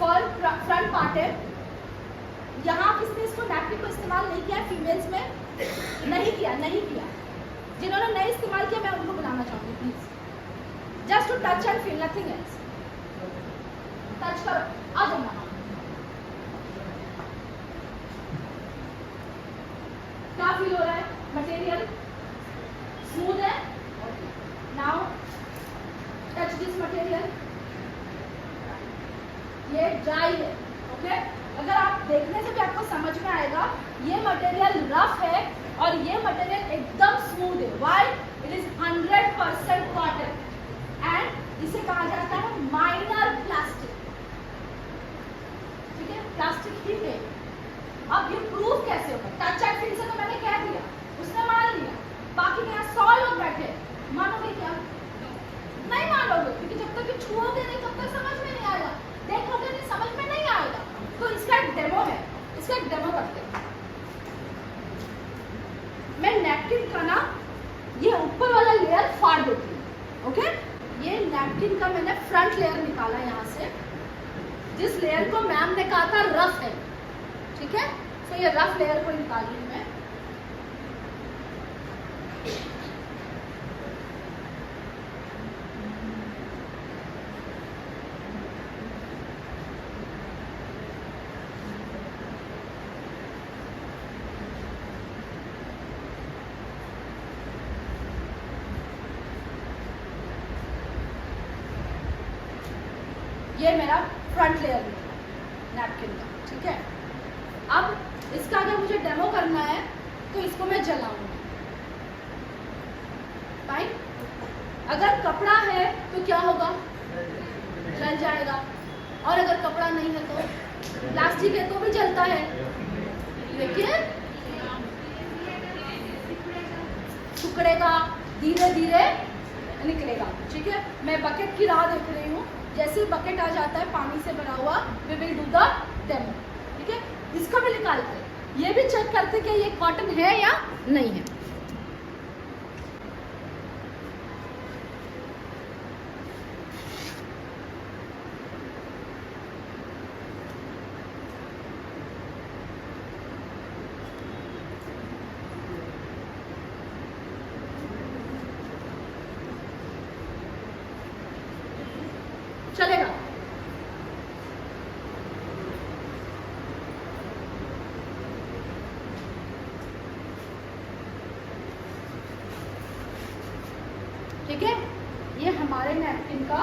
Front part है। यहाँ किसने इसको नैपकिन को इस्तेमाल नहीं किया, फीमेल्स में नहीं किया। जिन्होंने नहीं इस्तेमाल किया मैं उनको बुलाना चाहूंगी please, just to touch and feel, nothing else. Touch करो, आ जाना। क्या फील हो रहा है? मटेरियल स्मूथ है। नाउ टच दिस मटेरियल, ये ड्राई है। ओके, अगर आप देखने से भी आपको समझ में आएगा ये मटेरियल रफ है और ये मटेरियल एकदम स्मूथ है। Why? It is 100% cotton and इसे कहा जाता है माइनर प्लास्टिक। ठीक है, प्लास्टिक ही है। अब ये प्रूफ कैसे होगा? टच एंड फील से तो मैंने कह दिया, उसने मान लिया। बाकी यहाँ 100 लोग बैठे, मानोगे क्या? नहीं मानोगे, क्योंकि जब तक छुओगे नहीं तब तक समझ में नहीं आएगा, देखोगे नहीं समझ में नहीं आएगा। तो इसका एक डेमो है, इसका एक डेमो करते हैं। मैं नैपकिन का ना ये ऊपर वाला लेयर फाड़ देती हूँ। ओके, ये नैपकिन का मैंने फ्रंट लेयर निकाला यहाँ से, जिस लेयर को मैम ने कहा था रफ है। ठीक है, तो ये रफ लेयर को निकाल रही हूँ मैं। ये मेरा फ्रंट लेयर नैपकिन का। ठीक है, अब इसका अगर मुझे डेमो करना है तो इसको मैं जलाऊंगी। फाइन। अगर कपड़ा है तो क्या होगा? जल जाएगा। और अगर कपड़ा नहीं है तो? प्लास्टिक है तो भी जलता है, लेकिन टुकड़ेगा, धीरे धीरे निकलेगा। ठीक है, मैं बकेट की राह देख रही हूँ। जैसे बकेट आ जाता है पानी से भरा हुआ, we will do the demo. ठीक है, इसको भी निकालते हैं, ये भी चेक करते कि ये कॉटन है या नहीं है। चलेगा। ठीक है, ये हमारे नैपकिन का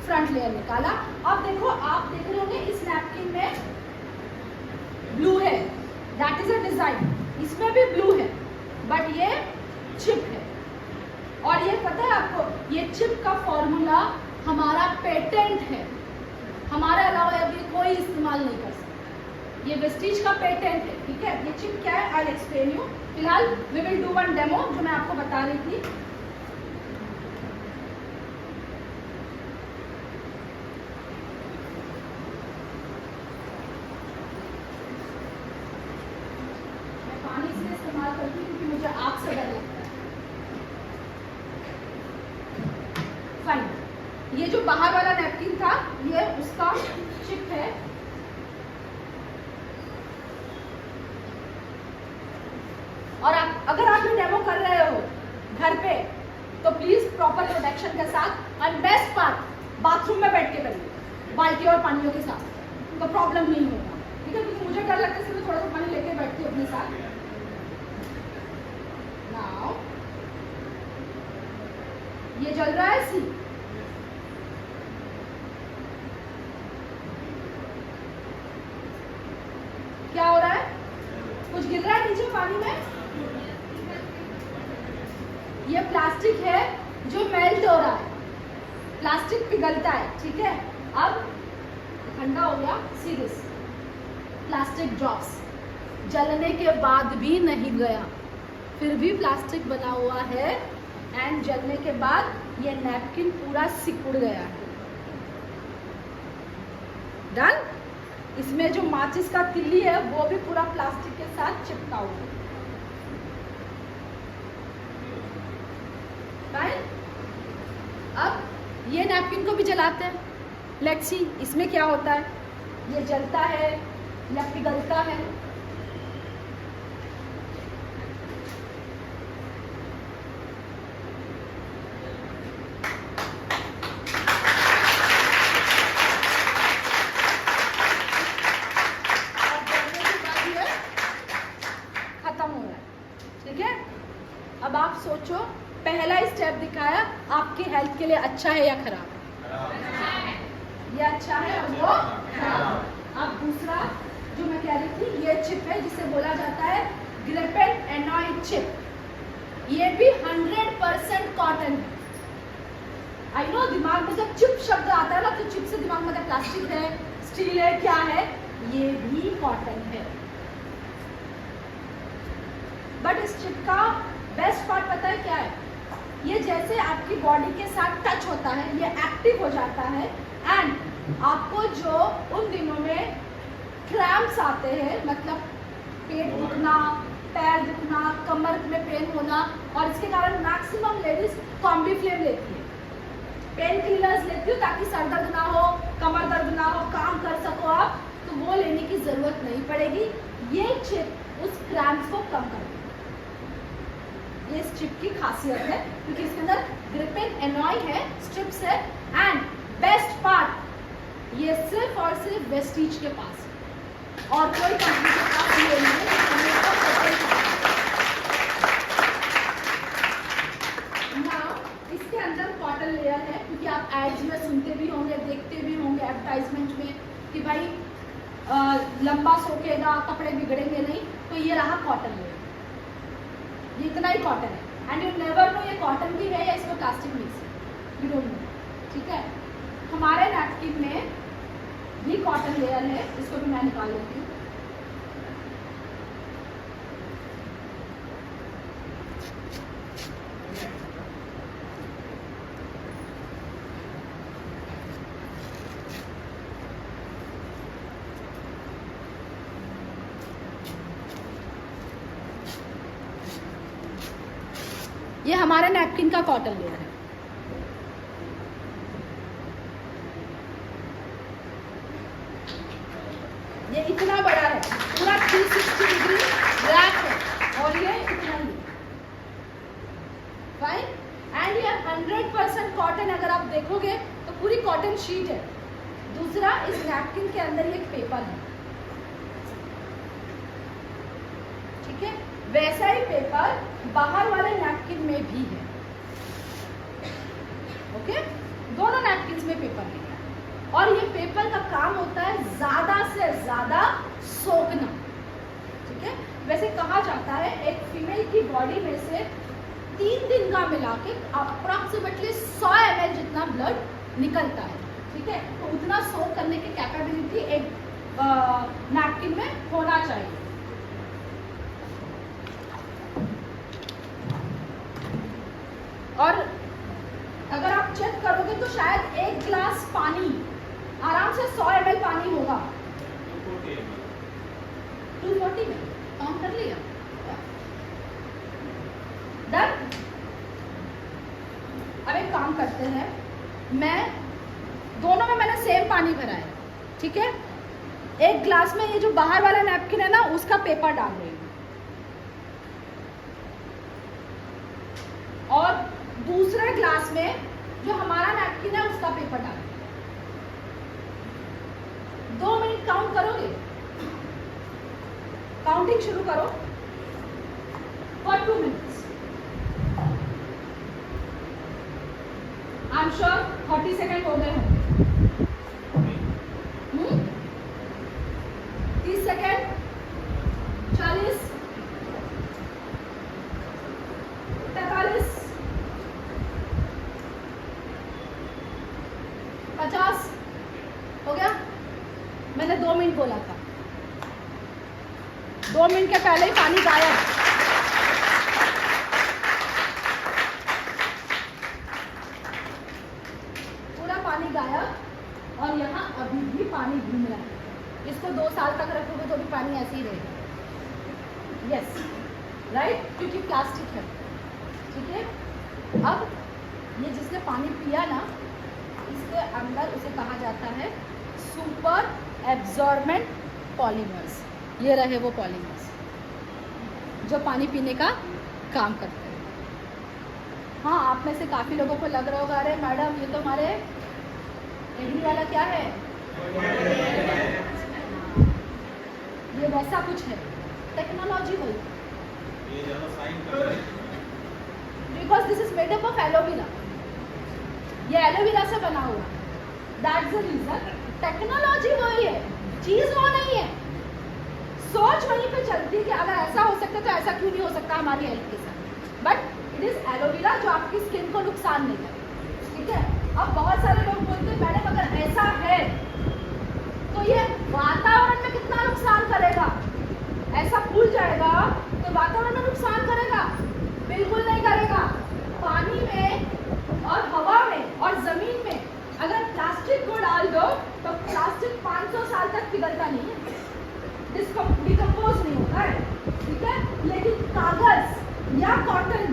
फ्रंट लेयर निकाला। अब देखो, आप देख रहे होंगे इस नैपकिन में ब्लू है, दैट इज अ डिजाइन। इसमें भी ब्लू है, बट ये चिप है। और ये पता है आपको, ये चिप का फॉर्मूला हमारा पेटेंट है, हमारे अलावा अभी कोई इस्तेमाल नहीं कर सकता। ये वेस्टीज का पेटेंट है। ठीक है, ये चिप क्या है, आई एक्सप्लेन यू। फिलहाल we will do one demo जो मैं आपको बता रही थी। मैं पानी इसमें इस्तेमाल करती हूँ क्योंकि मुझे आग से डर लगता है। फाइन, ये जो बाहर वाला नैपकिन था ये उसका चिप है। और अगर आप ये डेमो कर रहे हो घर पे तो प्लीज प्रॉपर प्रोटेक्शन के साथ। और बेस्ट पार्ट, बाथरूम में बैठ के करिए बाल्टी और पानियों के साथ, तो प्रॉब्लम नहीं होगा। ठीक है, क्योंकि मुझे डर लगता है इसलिए थोड़ा सा पानी लेके बैठती हूँ अपने साथ। नाउ ये जल रहा है, सी क्या हो रहा है? कुछ गिर रहा है नीचे पानी में। ये प्लास्टिक है जो मेल्ट हो रहा है, प्लास्टिक पिघलता है। ठीक है, अब ठंडा हो गया। सी दिस प्लास्टिक ड्रॉप्स, जलने के बाद भी नहीं गया, फिर भी प्लास्टिक बना हुआ है। एंड जलने के बाद ये नैपकिन पूरा सिकुड़ गया है। डन। इसमें जो माचिस का तिल्ली है वो भी पूरा प्लास्टिक के साथ चिपका हुआ है। राइट, अब ये नैपकिन को भी जलाते हैं। लेट्स सी इसमें क्या होता है। ये जलता है या पिघलता है। अब आप सोचो, पहला स्टेप दिखाया, आपके हेल्थ के लिए अच्छा है या खराब? ये अच्छा है और वो खराब। अब दूसरा जो मैं कह रही थी, ये चिप है जिसे बोला जाता है ग्रिपेन चिप। ये भी 100% कॉटन है। आई नो दिमाग में जब चिप शब्द आता है ना, तो चिप से दिमाग में प्लास्टिक है, स्टील है, क्या है? ये भी कॉटन है। बट इस चिप का बेस्ट पार्ट पता है क्या है? ये जैसे आपकी बॉडी के साथ टच होता है, ये एक्टिव हो जाता है एंड आपको जो उन दिनों में क्रैम्प्स आते हैं, मतलब पेट दुखना, पैर दुखना, कमर में पेन होना, और इसके कारण मैक्सिमम लेडीज कॉम्बीफ्लेम लेती है, पेन किलर्स लेती हो ताकि सर दर्द ना हो, कमर दर्द ना हो, काम कर सको आप, तो वो लेने की जरूरत नहीं पड़ेगी। ये चिप उस क्रैम्प्स को कम करती है। ये इस चिप की खासियत है क्योंकि इसके अंदर ग्रिपेन एनॉय है, स्ट्रिप्स है, एंड बेस्ट पार्ट ये सिर्फ और सिर्फ वेस्टीज के पास है और कोई कंपनी के पास ये नहीं है। नाउ इसके अंदर कॉटन लेयर है क्योंकि आप एड्स में सुनते भी होंगे, देखते भी होंगे एडवर्टाइजमेंट में कि भाई लंबा सोखेगा, कपड़े बिगड़ेंगे नहीं, तो ये रहा कॉटन लेयर। ये इतना ही कॉटन है एंड यू नेवर नो ये कॉटन भी है या इसमें प्लास्टिक मिक्स है, यू डोंट नो, ठीक है। हमारे नैपकिन में भी कॉटन लेयर है, इसको भी मैं निकाल लेती हूँ। ये हमारा नैपकिन का कॉटन लेयर है। ये इतना बड़ा है, पूरा 360 डिग्री ब्लैक है और ये इतना ही फाइन। एंड ये 100% कॉटन, अगर आप देखोगे तो पूरी कॉटन शीट है। दूसरा, इस नैपकिन के अंदर ये पेपर है, ठीक है। वैसा ही पेपर बाहर वाले नैपकिन में भी है, ओके। दोनों नैपकिन में पेपर है और ये पेपर का काम होता है ज्यादा से ज्यादा सोखना, ठीक है। वैसे कहा जाता है एक फीमेल की बॉडी में से 3 दिन का मिला के अप्रॉक्सीमेटली 100 ml जितना ब्लड निकलता है, ठीक है। तो उतना सोख करने की कैपेबिलिटी एक नैपकिन में होना चाहिए। और अगर आप चेक करोगे तो शायद 1 गिलास पानी आराम से 100 ml पानी होगा। 240 में काउंट कर लिया, डन। अब एक काम करते हैं, मैं दोनों में मैंने सेम पानी भरा है, ठीक है। एक ग्लास में ये जो बाहर वाला नैपकिन है ना, उसका पेपर डाल रही हूँ और दूसरे ग्लास में जो हमारा नैपकिन है उसका पेपर डाल। 2 मिनट काउंट करोगे, काउंटिंग शुरू करो for 2 minutes. I am sure 30 second हो गए होंगे। 30 सेकेंड, 40, 43, 50 हो गया। मैंने 2 मिनट बोला था, 2 मिनट के पहले ही पानी गायब। पूरा पानी गायब और यहाँ अभी भी पानी घूम रहा है। इसको 2 साल तक रखोगे तो भी पानी ऐसे ही रहेगा, यस राइट, क्योंकि प्लास्टिक है, ठीक है। अब ये जिसने पानी पिया ना, इसके अंदर उसे कहा जाता है सुपर एब्जॉर्बेंट पॉलीमर्स। ये रहे वो पॉलीमर्स जो पानी पीने का काम करते हैं। हाँ, आप में से काफ़ी लोगों को लग रहा होगा अरे मैडम ये तो हमारे एग्री वाला क्या है, ये वैसा कुछ है, टेक्नोलॉजी वही, because this is made up of aloe vera, ये एलोवेरा से बना हुआ, दैट्स द रीजन। टेक्नोलॉजी वही है, चीज वो नहीं है, सोच वहीं पे चलती है कि अगर ऐसा हो सकता है तो ऐसा क्यों नहीं हो सकता हमारी हेल्थ के साथ। बट इट इज एलोवेरा जो आपकी स्किन को नुकसान नहीं करे, ठीक है। अब बहुत सारे लोग बोलते हैं मैडम अगर ऐसा है तो ये वातावरण में कितना नुकसान करेगा, ऐसा फूल जाएगा तो वातावरण में नुकसान करेगा? बिल्कुल नहीं करेगा। पानी में और हवा में और जमीन में अगर प्लास्टिक को डाल दो तो प्लास्टिक 500 साल तक पिघलता नहीं है, डिकम्पोज नहीं होता है, ठीक है। लेकिन कागज या कॉटन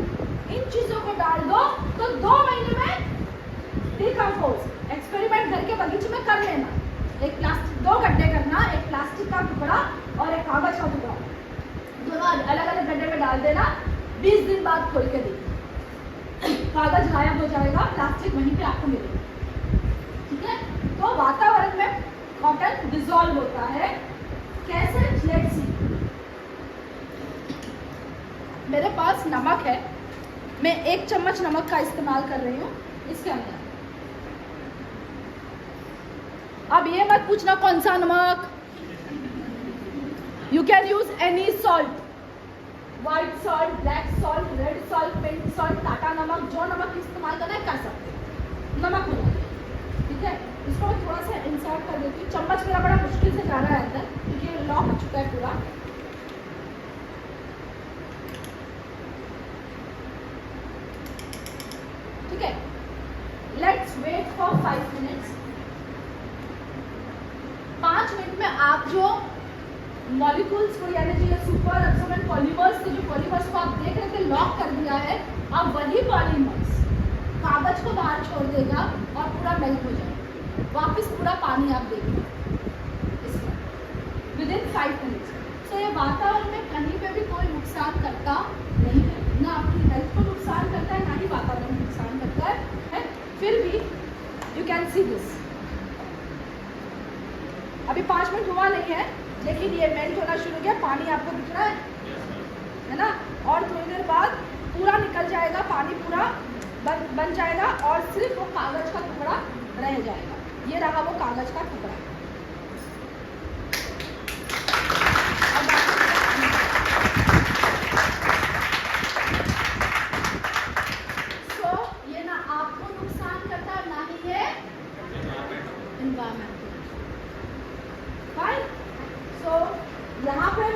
इन चीजों को डाल दो तो 2 महीने में डिकम्पोज। एक्सपेरिमेंट घर के बगीचे में कर लेना, एक प्लास्टिक 2 गड्ढे करना, एक प्लास्टिक का टुकड़ा और एक कागज का टुकड़ा, दोनों अलग अलग गड्ढे में डाल देना। 20 दिन बाद खोल के देखिए कागज गायब हो जाएगा, प्लास्टिक वहीं पे आपको मिलेगा, ठीक है। तो वातावरण में कॉटन डिसॉल्व होता है कैसे? Let's see. मेरे पास नमक है, मैं 1 चम्मच नमक का इस्तेमाल कर रही हूँ इसके अंदर। अब ये मत पूछना कौन सा नमक, you can use any salt, white salt, black salt, red salt, pink salt, Tata नमक, जो नमक इस्तेमाल करना है कर सकते हैं, नमक होना चाहिए, ठीक है। इसको मैं थोड़ा सा इंसर्ट कर देती हूँ, चम्मच मेरा बड़ा मुश्किल से जा रहा है अंदर क्योंकि लॉक हो चुका है पूरा। ठीक है, let's wait for 5 minutes. 5 minute में आप जो मॉलिक्यूल्स को यानी जो सुपर एब्सॉर्बेंट पॉलीमर्स के जो पॉलीमर्स को आप देख रहे थे लॉक कर दिया है, अब वही पॉलीमर्स कागज को बाहर छोड़ देगा और पूरा मेल्ट हो जाएगा, वापस पूरा पानी आप देखिए इसमें विदिन 5 मिनट्स। सो ये वातावरण में कहीं पे भी कोई नुकसान करता नहीं है, ना आपकी हेल्थ को नुकसान करता है ना ही वातावरण को नुकसान करता है। फिर भी यू कैन सी दिस, अभी 5 मिनट हुआ नहीं है लेकिन ये मेल्ट होना शुरू हो गया, पानी आपको दिख रहा है ना, और थोड़ी देर बाद पूरा निकल जाएगा, पानी पूरा बन जाएगा और सिर्फ वो कागज का टुकड़ा रह जाएगा। ये रहा वो कागज का टुकड़ा। सो ये ना आपको नुकसान करता है ना ही ये एनवायरनमेंट। फाइन, सो यहाँ पे